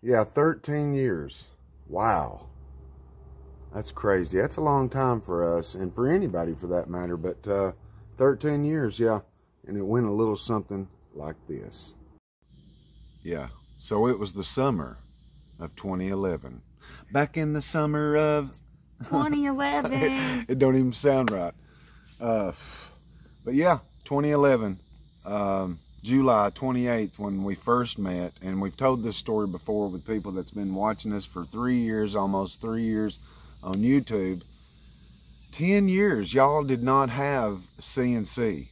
Yeah, 13 years. Wow. That's crazy. That's a long time for us, and for anybody for that matter, but 13 years, yeah. And it went a little something like this. Yeah, so it was the summer of 2011. Back in the summer of 2011. It don't even sound right. But yeah, 2011, July 28th, when we first met. And we've told this story before with people that's been watching us for 3 years, almost 3 years on YouTube. 10 years, y'all did not have CNC.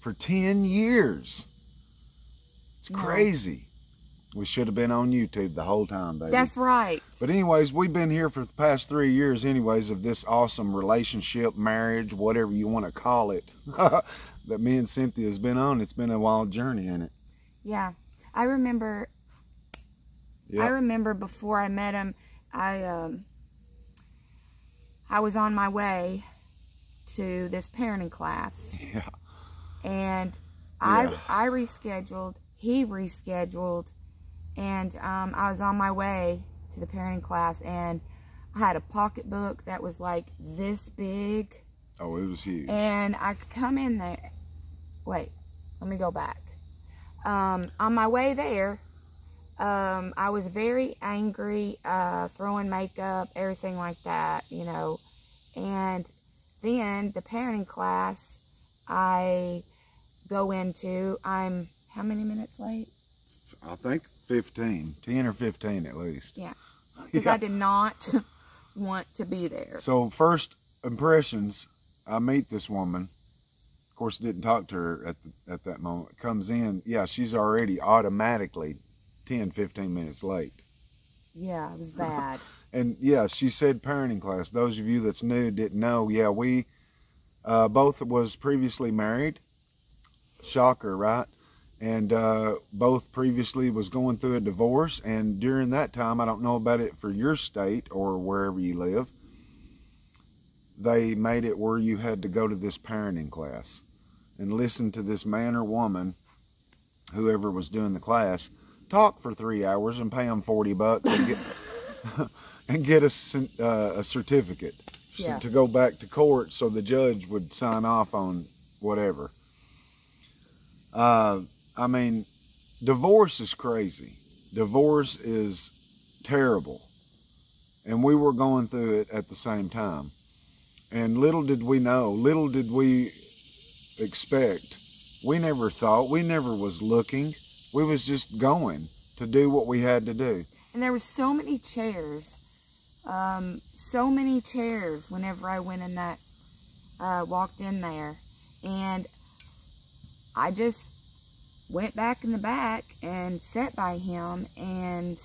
For 10 years. It's crazy. We should have been on YouTube the whole time, baby. That's right. But anyways, we've been here for the past 3 years anyways of this awesome relationship, marriage, whatever you want to call it, that me and Cynthia has been on. It's been a wild journey, ain't it? Yeah. I remember before I met him, I was on my way to this parenting class. Yeah. And I rescheduled, he rescheduled, and I was on my way to the parenting class, and I had a pocketbook that was like this big. Oh, it was huge. And I could come in there. Wait, let me go back. On my way there, I was very angry, throwing makeup, everything like that, you know. And then the parenting class I go into, I'm how many minutes late? I think 15, 10 or 15 at least. Yeah, because I did not want to be there. So first impressions, I meet this woman. Of course, didn't talk to her at that moment. Comes in, yeah, she's already automatically 10, 15 minutes late. Yeah, it was bad. And yeah, she said parenting class. Those of you that's new didn't know. Yeah, we both was previously married. Shocker, right? And both previously was going through a divorce. And during that time, I don't know about it for your state or wherever you live, they made it where you had to go to this parenting class and listen to this man or woman, whoever was doing the class, talk for 3 hours and pay them $40 and get, and get a certificate to go back to court so the judge would sign off on whatever. I mean, divorce is crazy. Divorce is terrible. And we were going through it at the same time. And little did we know, little did we expect. We never thought, we never was looking. We was just going to do what we had to do. And there were so many chairs whenever I went in that, walked in there. And I just went back in the back and sat by him and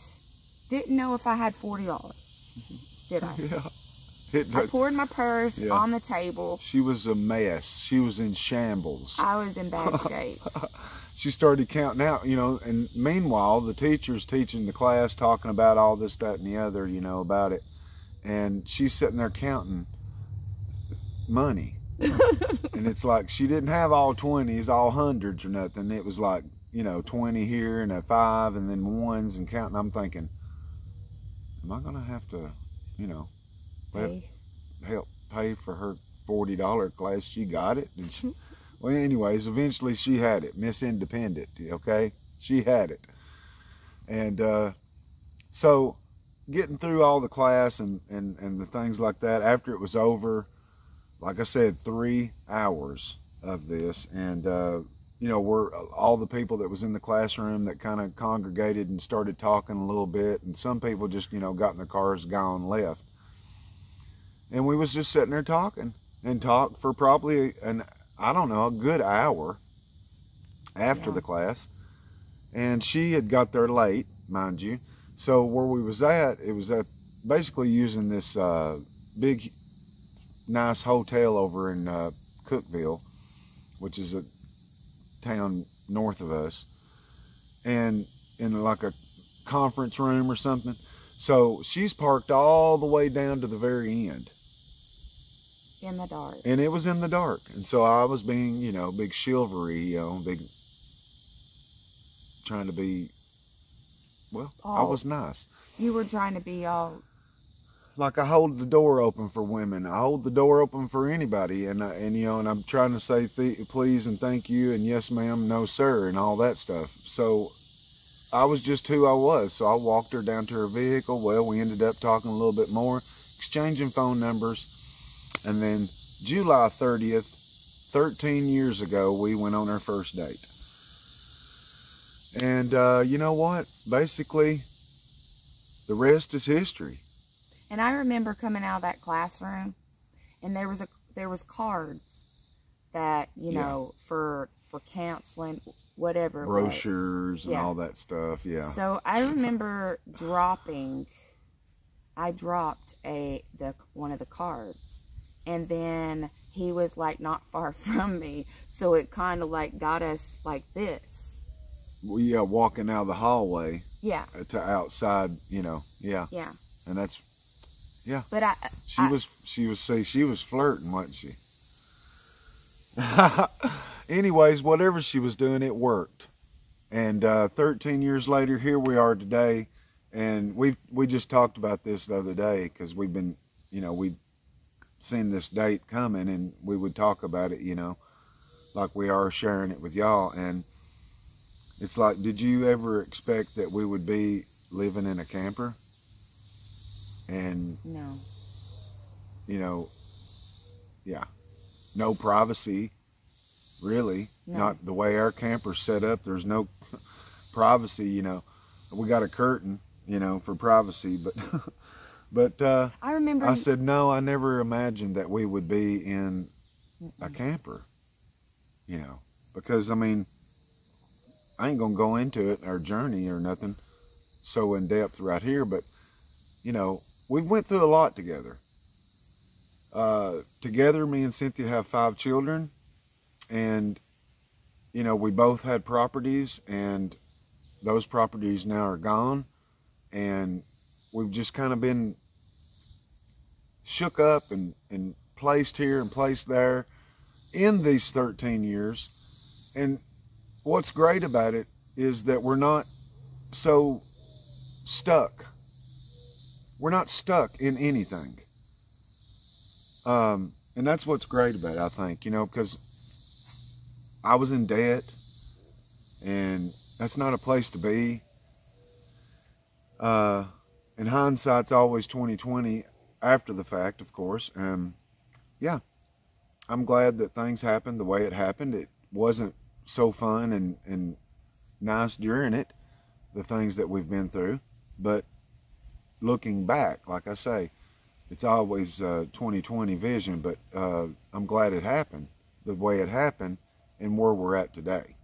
didn't know if I had $40. Did I? Yeah. I poured my purse on the table. She was a mess. She was in shambles. I was in bad shape. She started counting out, you know, and meanwhile, the teacher's teaching the class, talking about all this, that, and the other, you know, about it. And she's sitting there counting money. And it's like she didn't have all 20s, all hundreds or nothing. It was like, you know, 20 here and a 5 and then ones and counting. I'm thinking, am I going to have to, you know, help pay for her $40 class? She got it. And she, well, anyways, eventually she had it. Miss Independent, okay? She had it. And so getting through all the class and the things like that, after it was over, like I said, 3 hours of this. And, you know, we're all the people that was in the classroom that kind of congregated and started talking a little bit. And some people just, you know, got in their cars, gone, left. And we was just sitting there talking and talked for probably I don't know, a good hour after the class. And she had got there late, mind you. So where we was at, it was at basically using this big, nice hotel over in Cookeville, which is a town north of us, and in like a conference room or something. So she's parked all the way down to the very end. In the dark. And it was in the dark. And so I was being, you know, big chivalry, you know, big, trying to be well, I was nice. You were trying to be all... Like, I hold the door open for women. I hold the door open for anybody. And you know, and I'm trying to say please and thank you and yes ma'am, no sir, and all that stuff. So I was just who I was. So I walked her down to her vehicle. Well, we ended up talking a little bit more, exchanging phone numbers. And then July 30th, 13 years ago, we went on our first date. And you know what? Basically, the rest is history. And I remember coming out of that classroom, and there was cards that, you know, for counseling, whatever it brochures was. And all that stuff. Yeah. So I remember I dropped one of the cards, and then he was like not far from me, so it kind of like got us like this. Well, yeah, walking out of the hallway. Yeah. To outside, you know. Yeah. Yeah. And that's, yeah. But she was flirting, wasn't she? Anyways, whatever she was doing, it worked. And 13 years later, here we are today. And we just talked about this the other day, because we've been, you know, we'd seen this date coming, and we would talk about it, you know, like we are sharing it with y'all. And it's like, did you ever expect that we would be living in a camper? And no. You know, yeah, no privacy, really. No. Not the way our camper's set up. There's no privacy, you know. We got a curtain, you know, for privacy, but I remember. I said, no, I never imagined that we would be in a camper, you know, because, I mean, I ain't gonna go into it, our journey or nothing so in depth right here, but, you know, we've went through a lot together. Together, me and Cynthia have 5 children, and, you know, we both had properties, and those properties now are gone, and we've just kind of been shook up and placed here and placed there in these 13 years. And what's great about it is that we're not so stuck. We're not stuck in anything. And that's what's great about it, I think, you know, because I was in debt, and that's not a place to be. And hindsight's always 20/20 after the fact, of course. Yeah, I'm glad that things happened the way it happened. It wasn't so fun and nice during it, the things that we've been through, but looking back, like I say, it's always 20/20 vision, but I'm glad it happened the way it happened and where we're at today.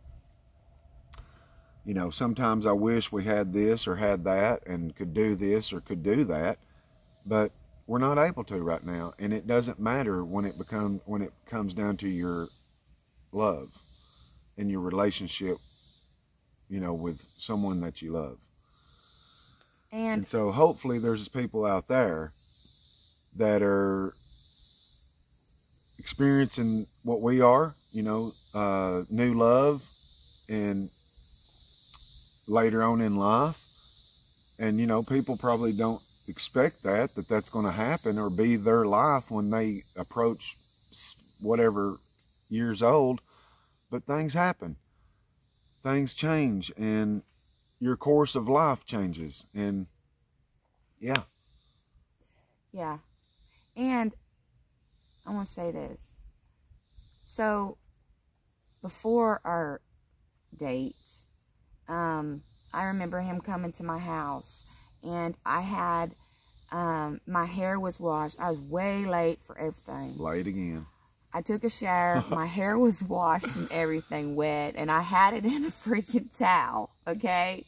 You know, sometimes I wish we had this or had that and could do this or could do that, but we're not able to right now. And it doesn't matter when it comes down to your love and your relationship, you know, with someone that you love. And so hopefully there's people out there that are experiencing what we are, you know, new love and later on in life. And, you know, people probably don't expect that's going to happen or be their life when they approach whatever years old. But things happen. Things change, and your course of life changes. And yeah. Yeah. And I want to say this. So before our date, I remember him coming to my house, and I had, my hair was washed. I was way late for everything. Late again. I took a shower, my hair was washed and everything wet, and I had it in a freaking towel, okay?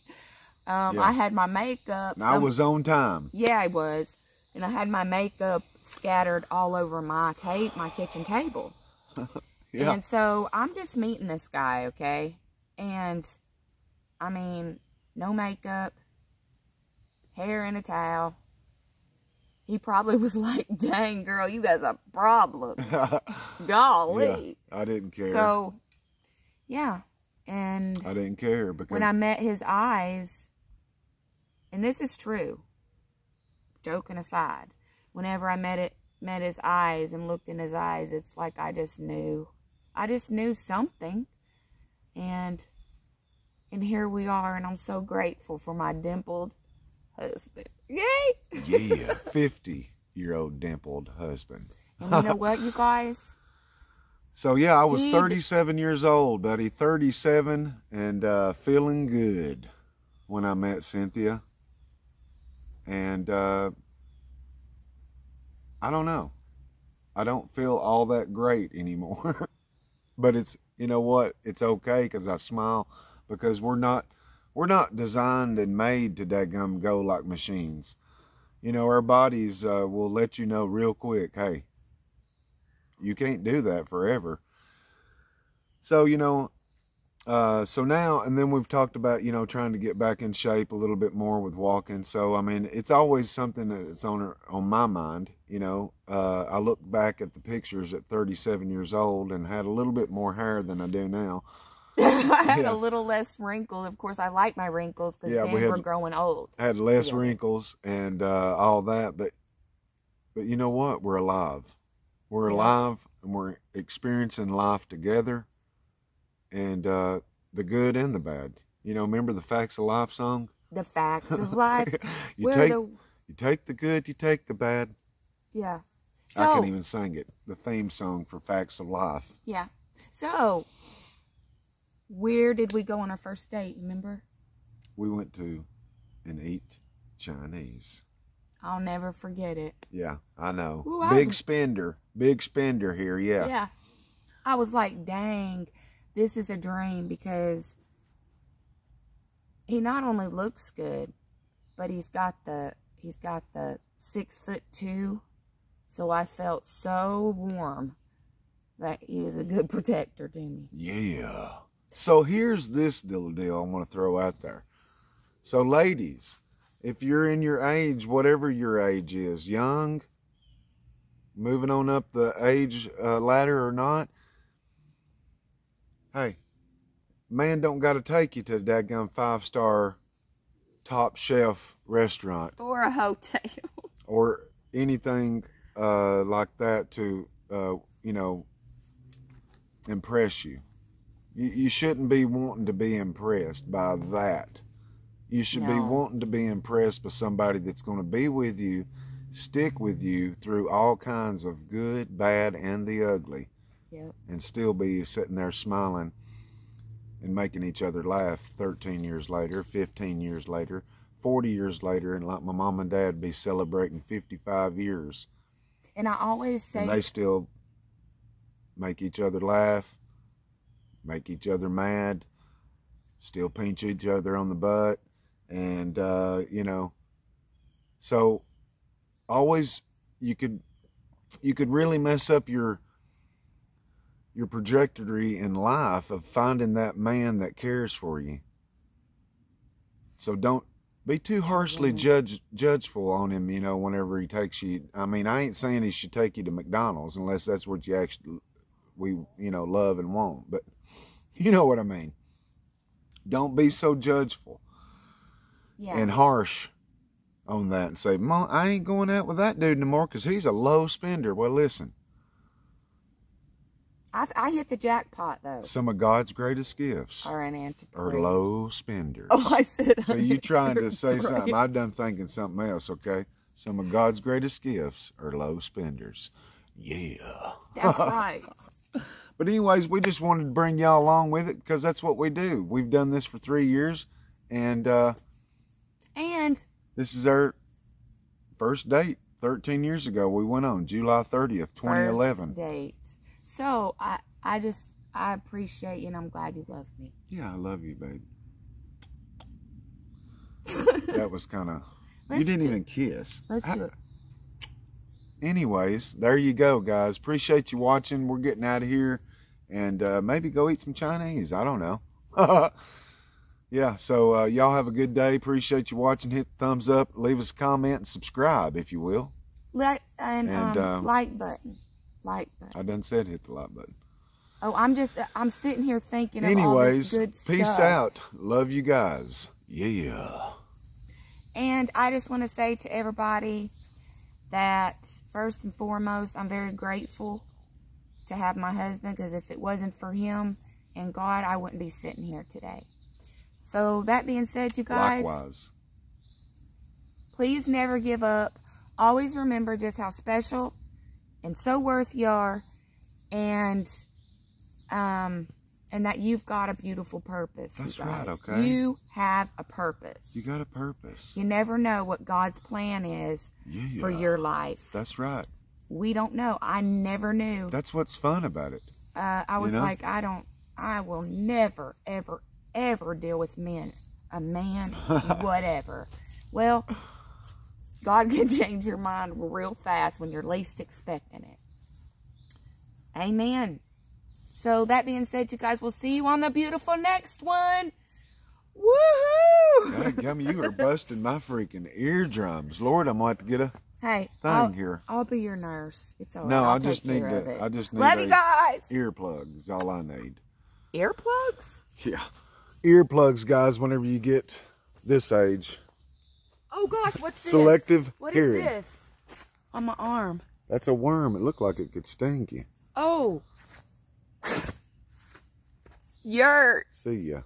Yeah. I had my makeup. I was on time. Yeah, I was. And I had my makeup scattered all over my kitchen table. Yeah. And so I'm just meeting this guy, okay? And, I mean, no makeup, hair in a towel. He probably was like, dang, girl, you got some problems. Golly. Yeah, I didn't care. So, yeah. And I didn't care because when I met his eyes, and this is true, joking aside, whenever I met his eyes and looked in his eyes, it's like I just knew something. And here we are, and I'm so grateful for my dimpled husband. Yay! Yeah, 50-year-old dimpled husband. And you know what, you guys? So yeah, I was 37 years old, buddy. 37 and feeling good when I met Cynthia. And I don't know. I don't feel all that great anymore. But it's, you know what? It's okay, because I smile, because we're not designed and made to daggum go like machines. You know, our bodies will let you know real quick, hey, you can't do that forever. So, you know, so now, and then we've talked about, you know, trying to get back in shape a little bit more with walking. So, I mean, it's always something that's on my mind. You know, I look back at the pictures at 37 years old and had a little bit more hair than I do now. I had a little less wrinkles. Of course, I like my wrinkles, because then we're growing old. Had less wrinkles and all that, but you know what? We're alive. We're alive, and we're experiencing life together, and the good and the bad. You know, remember the Facts of Life song? The Facts of Life. You take the good, you take the bad. Yeah. So, I can't even sing it. The theme song for Facts of Life. Yeah. So, where did we go on our first date, remember? We went to and eat Chinese. I'll never forget it. Yeah, I know. Ooh, Big spender here, yeah. Yeah. I was like, dang, this is a dream, because he not only looks good, but he's got the 6'2", so I felt so warm that he was a good protector to me. Yeah. So here's this little deal I want to throw out there. So ladies, if you're in your age, whatever your age is, young, moving on up the age ladder or not, hey, man don't got to take you to a daggone 5-star top shelf restaurant. Or a hotel. Or anything like that to, you know, impress you. You shouldn't be wanting to be impressed by that. You should be wanting to be impressed by somebody that's going to be with you, stick with you through all kinds of good, bad, and the ugly. Yep. And still be sitting there smiling and making each other laugh 13 years later, 15 years later, 40 years later, and like my mom and dad be celebrating 55 years. And I always say... And they still make each other laugh, make each other mad, still pinch each other on the butt, and you know, so always you could really mess up your trajectory in life of finding that man that cares for you. So don't be too harshly judgeful on him, you know, whenever he takes you. I mean, I ain't saying he should take you to McDonald's unless that's what you actually you know, love and want, but you know what I mean. Don't be so judgeful and harsh on that and say, Mom, I ain't going out with that dude no more because he's a low spender. Well, listen. I hit the jackpot, though. Some of God's greatest gifts are unanswered prayers. Are low spenders. Oh, I said so you trying to say something. I've done thinking something else, okay? Some of God's greatest gifts are low spenders. Yeah. That's right. But anyways, we just wanted to bring y'all along with it because that's what we do. We've done this for 3 years, and this is our first date 13 years ago. We went on July 30th, 2011. First date. So I appreciate you, and I'm glad you love me. Yeah, I love you, babe. That was kind of... You didn't even kiss. Let's do it. Anyways, there you go, guys. Appreciate you watching. We're getting out of here, and maybe go eat some Chinese. I don't know. Yeah, so y'all have a good day. Appreciate you watching. Hit the thumbs up. Leave us a comment and subscribe, if you will. Like button. Like button. I done said hit the like button. Oh, I'm sitting here thinking Anyways, of all this good stuff. Peace out. Love you guys. Yeah. And I just want to say to everybody that first and foremost, I'm very grateful to have my husband, because if it wasn't for him and God, I wouldn't be sitting here today. So that being said, you guys, Likewise. Please never give up. Always remember just how special and so worth you are, and that you've got a beautiful purpose. That's you guys. right, okay? You have a purpose. You got a purpose. You never know what God's plan is for your life. That's right. We don't know. I never knew. That's what's fun about it. I was like, I will never, ever, ever deal with men. A man, whatever. Well, God can change your mind real fast when you're least expecting it. Amen. So that being said, you guys, we'll see you on the beautiful next one. Woohoo! Dadgummit, you are busting my freaking eardrums. Lord, I'm going to have to get a thing here. I'll be your nurse. It's all right. No, I'll I just take need care of it. I just need Love you guys. earplugs is all I need. Earplugs? Yeah. Earplugs, guys, whenever you get this age. Oh gosh, what's this? Selective What hearing. is this? On my arm. That's a worm. It looked like it could sting you. Oh. Yurt. See ya.